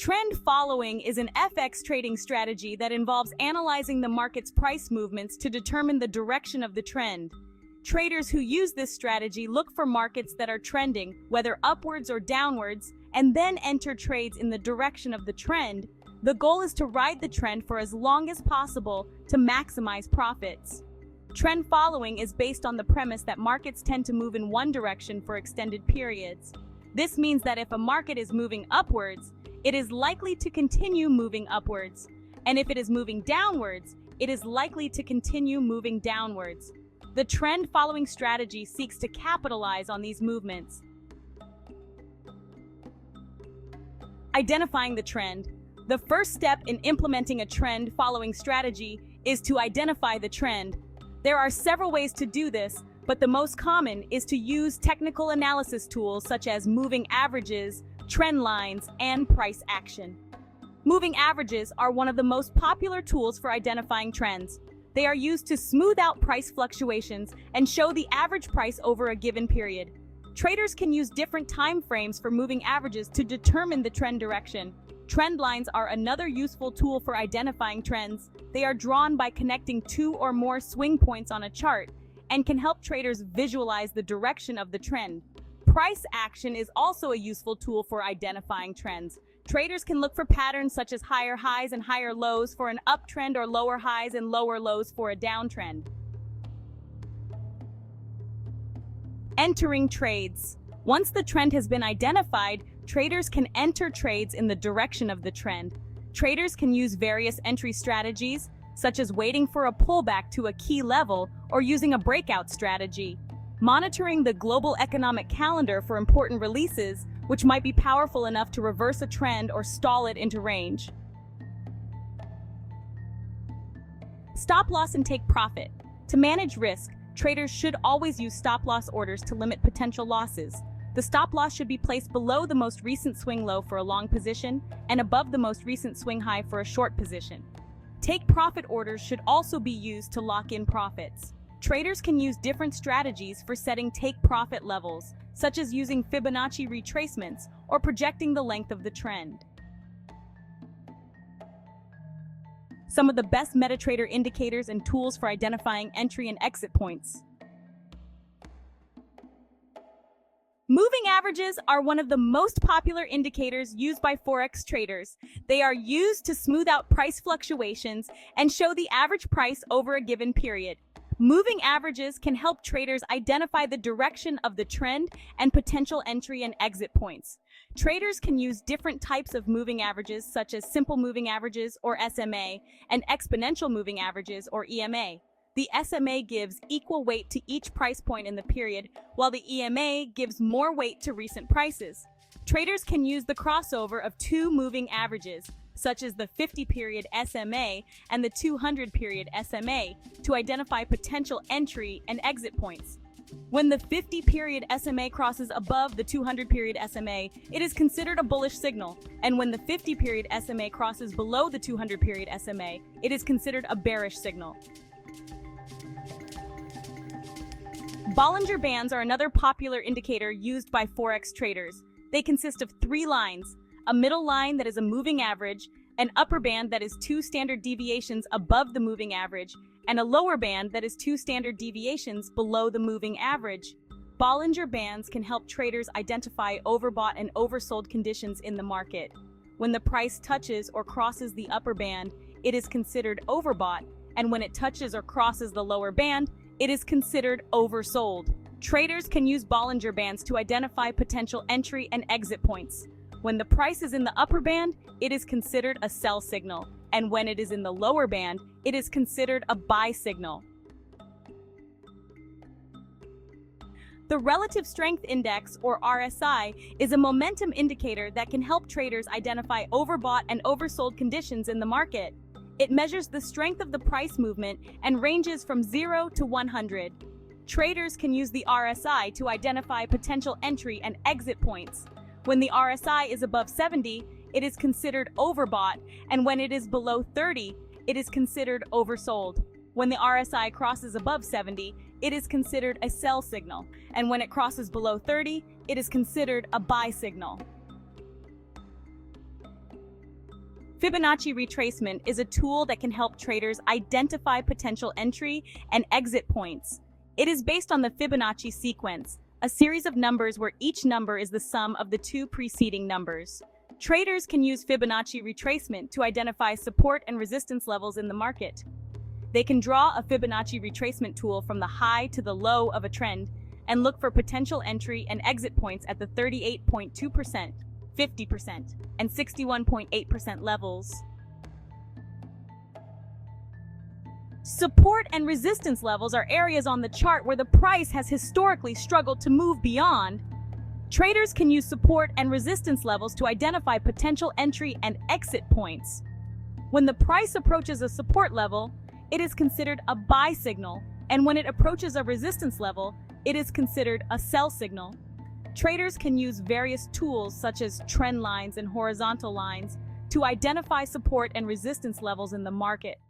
Trend following is an FX trading strategy that involves analyzing the market's price movements to determine the direction of the trend. Traders who use this strategy look for markets that are trending, whether upwards or downwards, and then enter trades in the direction of the trend. The goal is to ride the trend for as long as possible to maximize profits. Trend following is based on the premise that markets tend to move in one direction for extended periods. This means that if a market is moving upwards, it is likely to continue moving upwards, and if it is moving downwards, it is likely to continue moving downwards. The trend following strategy seeks to capitalize on these movements. Identifying the trend. The first step in implementing a trend following strategy is to identify the trend. There are several ways to do this, but the most common is to use technical analysis tools such as moving averages, trend lines, and price action. Moving averages are one of the most popular tools for identifying trends. They are used to smooth out price fluctuations and show the average price over a given period. Traders can use different time frames for moving averages to determine the trend direction. Trend lines are another useful tool for identifying trends. They are drawn by connecting two or more swing points on a chart and can help traders visualize the direction of the trend. Price action is also a useful tool for identifying trends. Traders can look for patterns such as higher highs and higher lows for an uptrend or lower highs and lower lows for a downtrend. Entering trades. Once the trend has been identified, traders can enter trades in the direction of the trend. Traders can use various entry strategies, such as waiting for a pullback to a key level or using a breakout strategy. Monitoring the global economic calendar for important releases, which might be powerful enough to reverse a trend or stall it into range. Stop loss and take profit. To manage risk, traders should always use stop loss orders to limit potential losses. The stop loss should be placed below the most recent swing low for a long position and above the most recent swing high for a short position. Take profit orders should also be used to lock in profits. Traders can use different strategies for setting take profit levels, such as using Fibonacci retracements or projecting the length of the trend. Some of the best MetaTrader indicators and tools for identifying entry and exit points. Moving averages are one of the most popular indicators used by Forex traders. They are used to smooth out price fluctuations and show the average price over a given period. Moving averages can help traders identify the direction of the trend and potential entry and exit points. Traders can use different types of moving averages, such as simple moving averages, or SMA, and exponential moving averages, or EMA. The SMA gives equal weight to each price point in the period, while the EMA gives more weight to recent prices. Traders can use the crossover of two moving averages, such as the 50-period SMA and the 200-period SMA, to identify potential entry and exit points. When the 50-period SMA crosses above the 200-period SMA, it is considered a bullish signal, and when the 50-period SMA crosses below the 200-period SMA, it is considered a bearish signal. Bollinger Bands are another popular indicator used by Forex traders. They consist of three lines: a middle line that is a moving average, an upper band that is 2 standard deviations above the moving average, and a lower band that is 2 standard deviations below the moving average. Bollinger Bands can help traders identify overbought and oversold conditions in the market. When the price touches or crosses the upper band, it is considered overbought, and when it touches or crosses the lower band, it is considered oversold. Traders can use Bollinger Bands to identify potential entry and exit points. When the price is in the upper band, it is considered a sell signal, and when it is in the lower band, it is considered a buy signal. The Relative Strength Index, or RSI, is a momentum indicator that can help traders identify overbought and oversold conditions in the market. It measures the strength of the price movement and ranges from 0 to 100. Traders can use the RSI to identify potential entry and exit points. When the RSI is above 70, it is considered overbought, and when it is below 30, it is considered oversold. When the RSI crosses above 70, it is considered a sell signal, and when it crosses below 30, it is considered a buy signal. Fibonacci retracement is a tool that can help traders identify potential entry and exit points. It is based on the Fibonacci sequence, a series of numbers where each number is the sum of the two preceding numbers. Traders can use Fibonacci retracement to identify support and resistance levels in the market. They can draw a Fibonacci retracement tool from the high to the low of a trend and look for potential entry and exit points at the 38.2%, 50%, and 61.8% levels. Support and resistance levels are areas on the chart where the price has historically struggled to move beyond. Traders can use support and resistance levels to identify potential entry and exit points. When the price approaches a support level, it is considered a buy signal, and when it approaches a resistance level, it is considered a sell signal. Traders can use various tools such as trend lines and horizontal lines to identify support and resistance levels in the market.